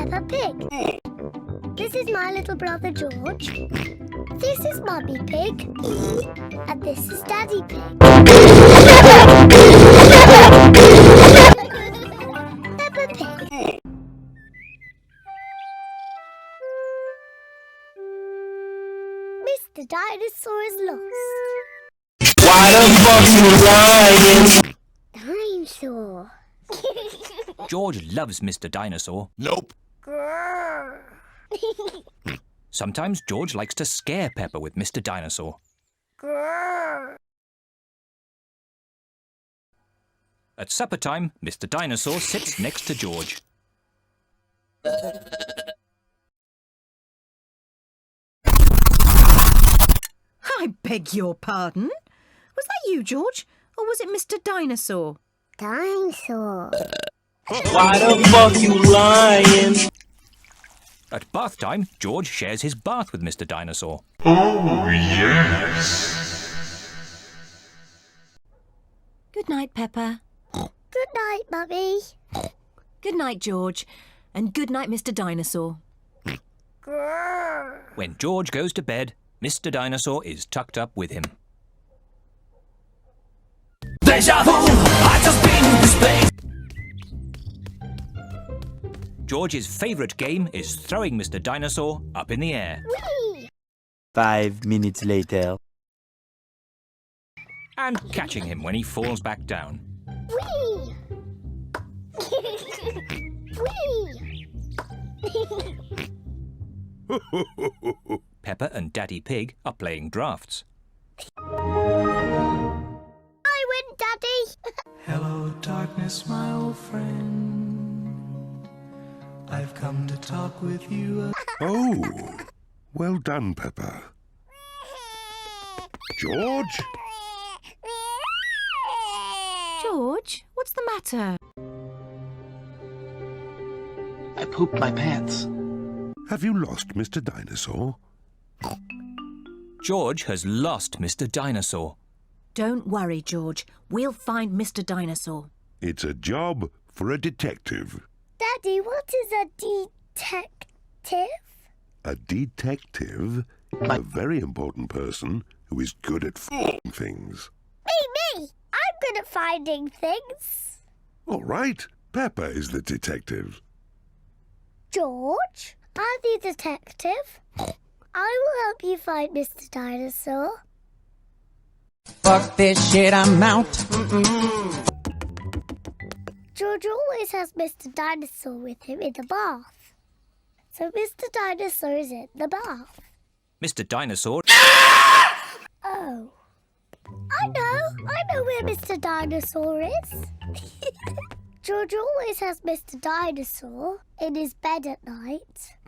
Peppa Pig. This is my little brother George. This is Mummy Pig. And this is Daddy Pig. Peppa Pig. Mr. Dinosaur is lost. Why the fuck you lying? Dinosaur. George loves Mr. Dinosaur. Nope. Grrr. Sometimes George likes to scare Peppa with Mr. Dinosaur. Grrr. At supper time, Mr. Dinosaur sits next to George. I beg your pardon? Was that you, George? Or was it Mr. Dinosaur? Dinosaur. Why the fuck you lying? At bath time, George shares his bath with Mr. Dinosaur. Oh, yes. Good night, Peppa. Good night, Mummy. Good night, George. And good night, Mr. Dinosaur. Grrr. When George goes to bed, Mr. Dinosaur is tucked up with him. Deja vu, I just been to space. George's favourite game is throwing Mr. Dinosaur up in the air. Whee! 5 minutes later. And catching him when he falls back down. Whee! Whee! Peppa and Daddy Pig are playing drafts. I win, Daddy. Hello, darkness, my old friend. I've come to talk with you. Oh, well done, Peppa. George? George, what's the matter? I pooped my pants. Have you lost Mr. Dinosaur? George has lost Mr. Dinosaur. Don't worry, George. We'll find Mr. Dinosaur. It's a job for a detective. Daddy, what is a detective? A detective? A very important person who is good at finding things. Me! I'm good at finding things. All right, Peppa is the detective. George, I'm the detective. I will help you find Mr. Dinosaur. Fuck this shit, I'm out. George always has Mr. Dinosaur with him in the bath. So Mr. Dinosaur is in the bath. Mr. Dinosaur... Oh. I know where Mr. Dinosaur is. George always has Mr. Dinosaur in his bed at night.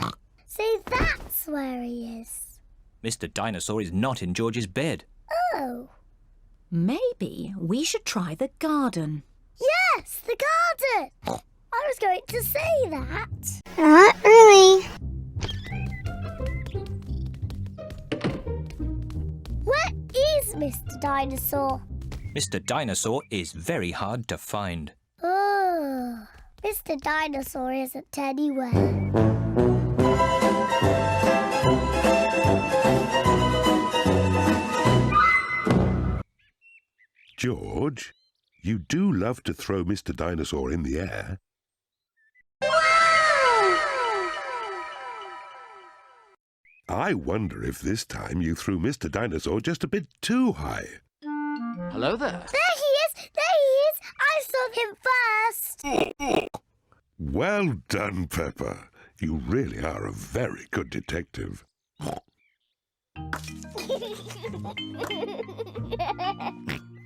See, that's where he is. Mr. Dinosaur is not in George's bed. Oh. Maybe we should try the garden. Yes, the garden. I was going to say that. Not really. Where is Mr. Dinosaur? Mr. Dinosaur is very hard to find. Oh, Mr. Dinosaur isn't anywhere. George, you do love to throw Mr. Dinosaur in the air. I wonder if this time you threw Mr. Dinosaur just a bit too high. Hello there. There he is! There he is! I saw him first! Well done, Peppa. You really are a very good detective.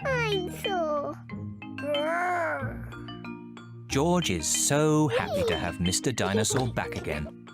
Dinosaur. George is so happy to have Mr. Dinosaur back again.